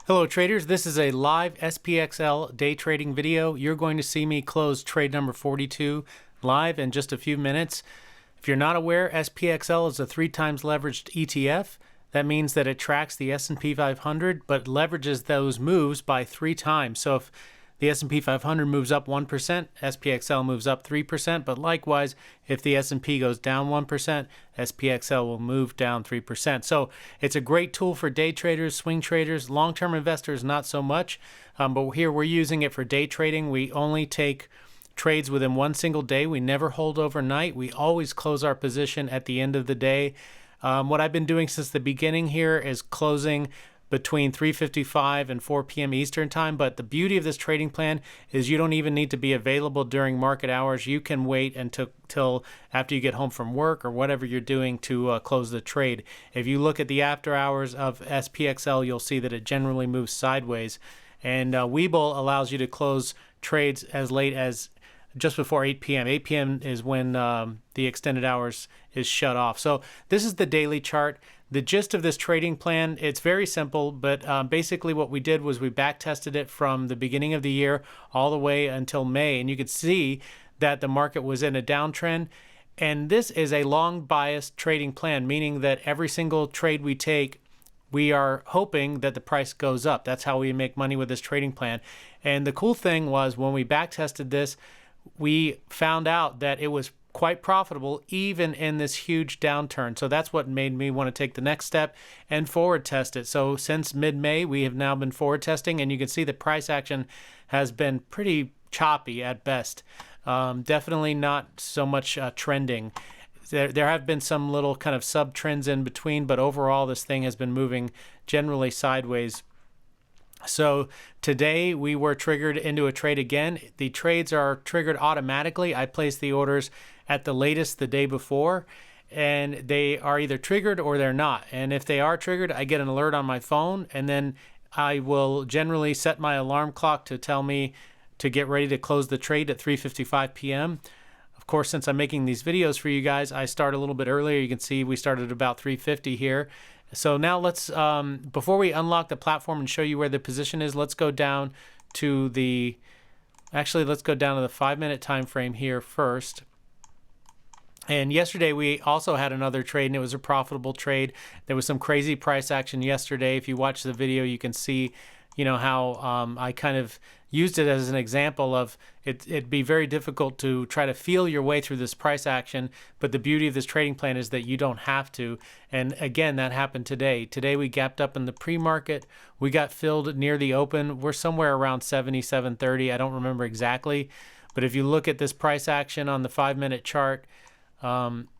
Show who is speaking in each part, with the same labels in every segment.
Speaker 1: Hello traders, this is a live SPXL day trading video. You're going to see me close trade number 42 live in just a few minutes. If you're not aware, SPXL is a 3 times leveraged ETF. That means that it tracks the S&P 500 but leverages those moves by 3 times. So if the S&P 500 moves up 1%, SPXL moves up 3%, but likewise, if the S&P goes down 1%, SPXL will move down 3%. So it's a great tool for day traders, swing traders, long-term investors, not so much. But here we're using it for day trading. We only take trades within one single day. We never hold overnight. We always close our position at the end of the day. What I've been doing since the beginning here is closing between 3:55 and 4 p.m. Eastern time. But the beauty of this trading plan is you don't even need to be available during market hours. You can wait until after you get home from work or whatever you're doing to close the trade. If you look at the after hours of SPXL, you'll see that it generally moves sideways. And Webull allows you to close trades as late as just before 8 p.m. 8 p.m. is when the extended hours is shut off. So this is the daily chart. The gist of this trading plan, it's very simple, but basically what we did was we back tested it from the beginning of the year all the way until May, and you could see that the market was in a downtrend. And this is a long biased trading plan, meaning that every single trade we take, we are hoping that the price goes up. That's how we make money with this trading plan. And the cool thing was when we back tested this, we found out that it was quite profitable even in this huge downturn. So that's what made me want to take the next step and forward test it. So since mid-May, we have now been forward testing, and you can see the price action has been pretty choppy at best. Definitely not so much trending. There have been some little kind of sub-trends in between, but overall this thing has been moving generally sideways. So today we were triggered into a trade again. The trades are triggered automatically. I place the orders at the latest the day before, and they are either triggered or they're not. And if they are triggered, I get an alert on my phone, and then I will generally set my alarm clock to tell me to get ready to close the trade at 3:55 p.m. Of course, since I'm making these videos for you guys, I start a little bit earlier. You can see we started about 3:50 here. So now let's, before we unlock the platform and show you where the position is, let's go down to the, let's go down to the 5-minute time frame here first. And yesterday we also had another trade, and it was a profitable trade. There was some crazy price action yesterday. If you watch the video, you can see, how I kind of used it as an example of it'd be very difficult to try to feel your way through this price action, but the beauty of this trading plan is that you don't have to. And again, that happened today. Today we gapped up in the pre-market. We got filled near the open. We're somewhere around 77.30. I don't remember exactly, but if you look at this price action on the 5-minute chart,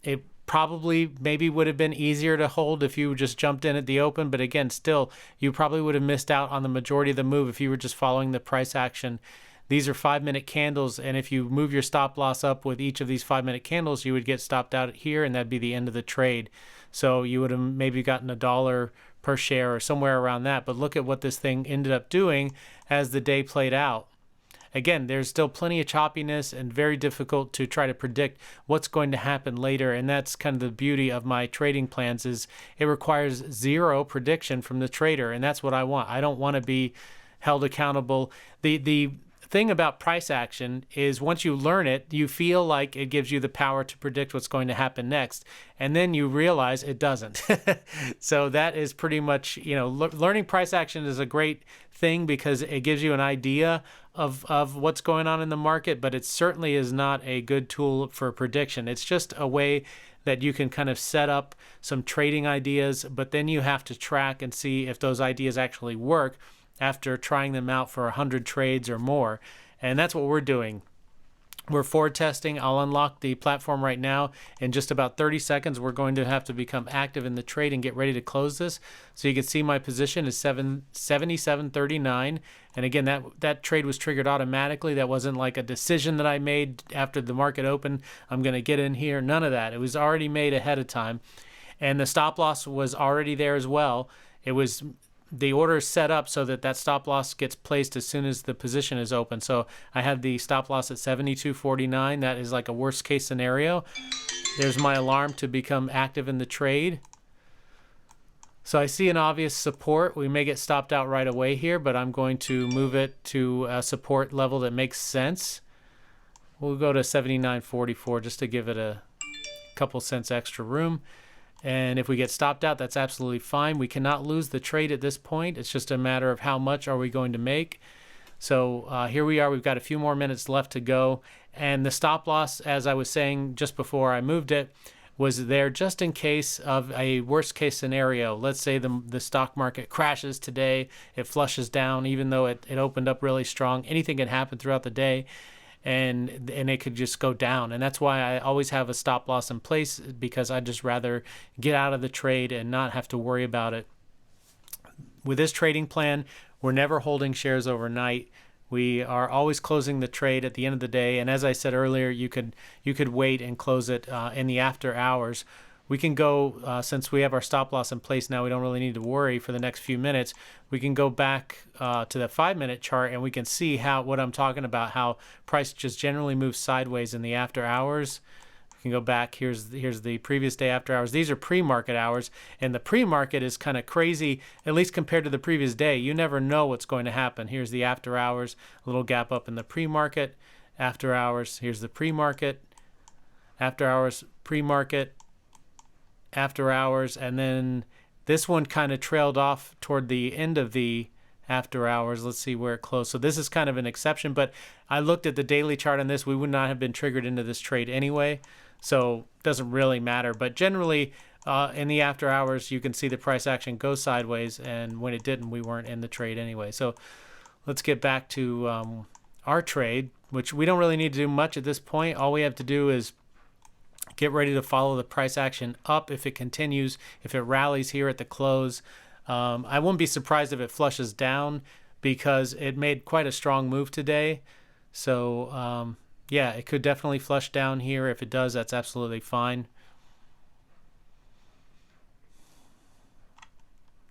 Speaker 1: it probably maybe would have been easier to hold if you just jumped in at the open, but again, still, you probably would have missed out on the majority of the move if you were just following the price action. These are 5-minute candles, and if you move your stop loss up with each of these 5-minute candles, you would get stopped out here, and that'd be the end of the trade. So you would have maybe gotten $1 per share or somewhere around that, but look at what this thing ended up doing as the day played out. Again, there's still plenty of choppiness and very difficult to try to predict what's going to happen later. And that's kind of the beauty of my trading plans, is it requires zero prediction from the trader. And that's what I want. I don't want to be held accountable. The thing about price action is once you learn it, you feel like it gives you the power to predict what's going to happen next. And then you realize it doesn't. So that is pretty much, learning price action is a great thing because it gives you an idea of what's going on in the market, but it certainly is not a good tool for prediction. It's just a way that you can kind of set up some trading ideas, but then you have to track and see if those ideas actually work after trying them out for 100 trades or more. And that's what we're doing. We're forward testing. I'll unlock the platform right now. In just about 30 seconds, we're going to have to become active in the trade and get ready to close this. So you can see my position is 77.39. And again, that trade was triggered automatically. That wasn't like a decision that I made after the market opened. I'm going to get in here. None of that. It was already made ahead of time. And the stop loss was already there as well. The order is set up so that stop loss gets placed as soon as the position is open. So I had the stop loss at 72.49. That is like a worst case scenario. There's my alarm to become active in the trade. So I see an obvious support. We may get stopped out right away here, but I'm going to move it to a support level that makes sense. We'll go to 79.44 just to give it a couple cents extra room. And if we get stopped out, that's absolutely fine. We cannot lose the trade at this point. It's just a matter of how much are we going to make. So here we are. We've got a few more minutes left to go. And the stop loss, as I was saying just before I moved it, was there just in case of a worst case scenario. Let's say the stock market crashes today. It flushes down, even though it opened up really strong. Anything can happen throughout the day. And it could just go down. And that's why I always have a stop loss in place, because I'd just rather get out of the trade and not have to worry about it. With this trading plan, we're never holding shares overnight. We are always closing the trade at the end of the day. And as I said earlier, you could wait and close it in the after hours. We can go, since we have our stop loss in place now, we don't really need to worry for the next few minutes. We can go back to the 5-minute chart, and we can see what I'm talking about, how price just generally moves sideways in the after hours. We can go back. Here's the previous day after hours. These are pre-market hours, and the pre-market is kind of crazy, at least compared to the previous day. You never know what's going to happen. Here's the after hours, a little gap up in the pre-market. After hours, here's the pre-market. After hours, pre-market. After hours, and then this one kind of trailed off toward the end of the after hours. Let's see where it closed. So this is kind of an exception, but I looked at the daily chart on this. We would not have been triggered into this trade anyway, so it doesn't really matter. But generally in the after hours, you can see the price action go sideways, and when it didn't, we weren't in the trade anyway. So let's get back to our trade, which we don't really need to do much at this point. All we have to do is get ready to follow the price action up if it continues, if it rallies here at the close. I wouldn't be surprised if it flushes down, because it made quite a strong move today. So yeah, it could definitely flush down here. If it does, that's absolutely fine.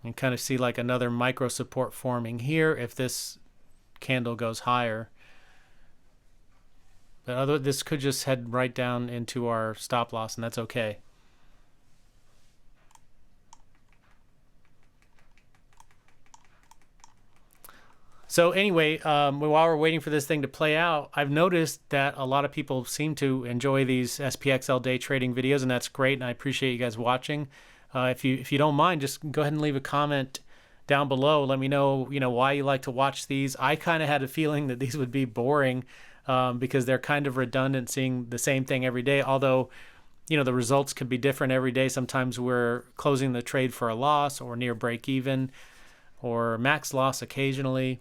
Speaker 1: And kind of see like another micro support forming here if this candle goes higher. But this could just head right down into our stop loss, and that's okay. So anyway, while we're waiting for this thing to play out, I've noticed that a lot of people seem to enjoy these SPXL day trading videos, and that's great, and I appreciate you guys watching. If you don't mind, just go ahead and leave a comment down below. Let me know, why you like to watch these. I kind of had a feeling that these would be boring, because they're kind of redundant, seeing the same thing every day. Although, the results could be different every day. Sometimes we're closing the trade for a loss or near break even or max loss occasionally.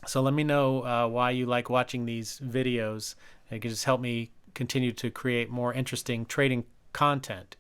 Speaker 1: So let me know why you like watching these videos. It can just help me continue to create more interesting trading content,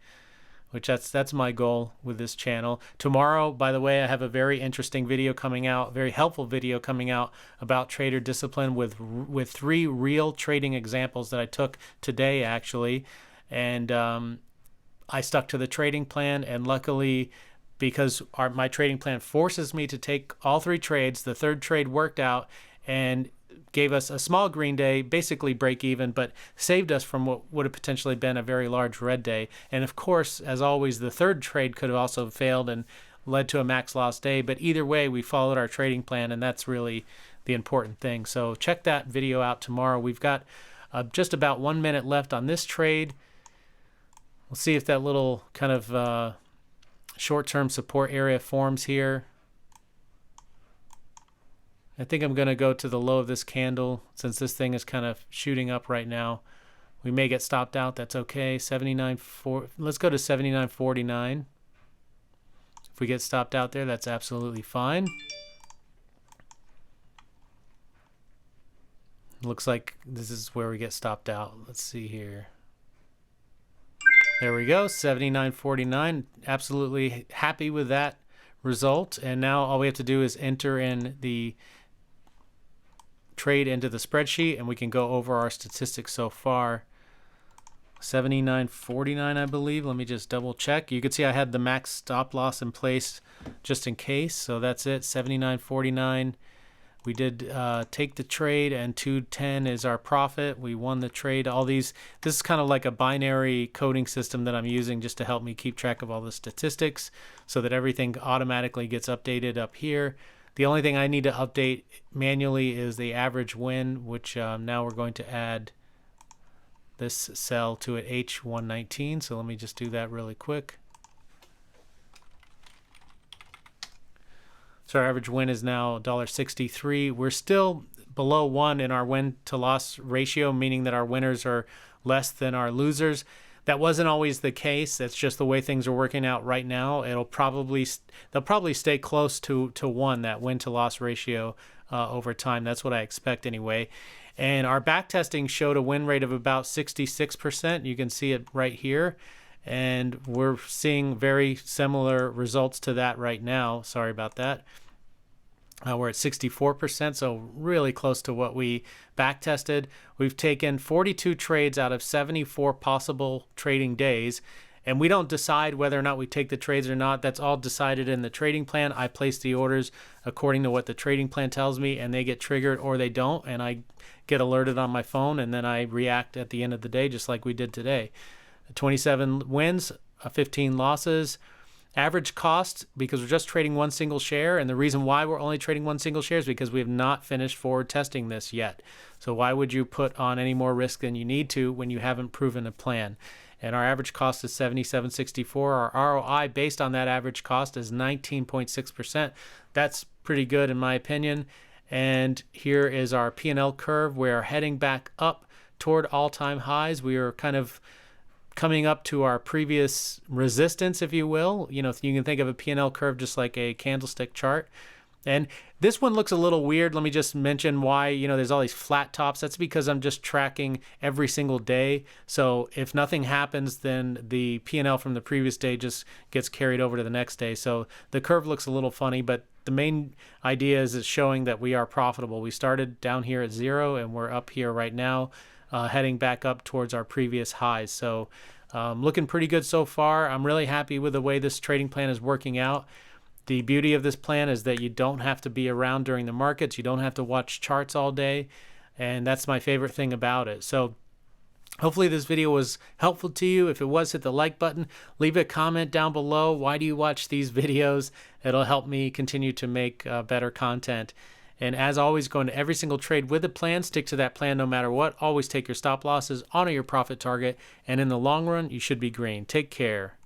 Speaker 1: which that's my goal with this channel. Tomorrow, by the way, I have a very interesting video coming out, very helpful video coming out about trader discipline with 3 real trading examples that I took today, actually. And I stuck to the trading plan, and luckily, because my trading plan forces me to take all 3 trades, the 3rd trade worked out and gave us a small green day, basically break even, but saved us from what would have potentially been a very large red day. And of course, as always, the 3rd trade could have also failed and led to a max loss day. But either way, we followed our trading plan, and that's really the important thing. So check that video out tomorrow. We've got just about 1 minute left on this trade. We'll see if that little kind of short-term support area forms here. I think I'm going to go to the low of this candle, since this thing is kind of shooting up right now. We may get stopped out. That's okay. 79.4. Let's go to 79.49. If we get stopped out there, that's absolutely fine. Looks like this is where we get stopped out. Let's see here. There we go, 79.49. Absolutely happy with that result. And now all we have to do is enter in the trade into the spreadsheet, and we can go over our statistics so far. 79.49, I believe. Let me just double check. You can see I had the max stop loss in place just in case. So that's it, 79.49. We did take the trade, and 210 is our profit. We won the trade. All these, this is kind of like a binary coding system that I'm using just to help me keep track of all the statistics so that everything automatically gets updated up here. The only thing I need to update manually is the average win, which now we're going to add this cell to it, H119. So let me just do that really quick. So our average win is now $1.63. We're still below 1 in our win to loss ratio, meaning that our winners are less than our losers. That wasn't always the case. That's just the way things are working out right now. They'll probably stay close to 1, that win to loss ratio over time. That's what I expect anyway. And our back testing showed a win rate of about 66%. You can see it right here. And we're seeing very similar results to that right now. Sorry about that. We're at 64%, so really close to what we back tested. We've taken 42 trades out of 74 possible trading days, and we don't decide whether or not we take the trades or not. That's all decided in the trading plan. I place the orders according to what the trading plan tells me, and they get triggered or they don't, and I get alerted on my phone, and then I react at the end of the day just like we did today. 27 wins, 15 losses. Average cost, because we're just trading one single share, and the reason why we're only trading one single share is because we have not finished forward testing this yet. So why would you put on any more risk than you need to when you haven't proven a plan? And our average cost is $77.64. Our ROI based on that average cost is 19.6%. That's pretty good in my opinion. And here is our P&L curve. We're heading back up toward all-time highs. We are kind of coming up to our previous resistance, if you will. You know, you can think of a P&L curve just like a candlestick chart. And this one looks a little weird. Let me just mention why, there's all these flat tops. That's because I'm just tracking every single day. So if nothing happens, then the P&L from the previous day just gets carried over to the next day. So the curve looks a little funny, but the main idea is it's showing that we are profitable. We started down here at 0 and we're up here right now, heading back up towards our previous highs. So looking pretty good so far. I'm really happy with the way this trading plan is working out. The beauty of this plan is that you don't have to be around during the markets. You don't have to watch charts all day. And that's my favorite thing about it. So hopefully this video was helpful to you. If it was, hit the like button. Leave a comment down below. Why do you watch these videos? It'll help me continue to make better content. And as always, go into every single trade with a plan. Stick to that plan no matter what. Always take your stop losses, honor your profit target, and in the long run, you should be green. Take care.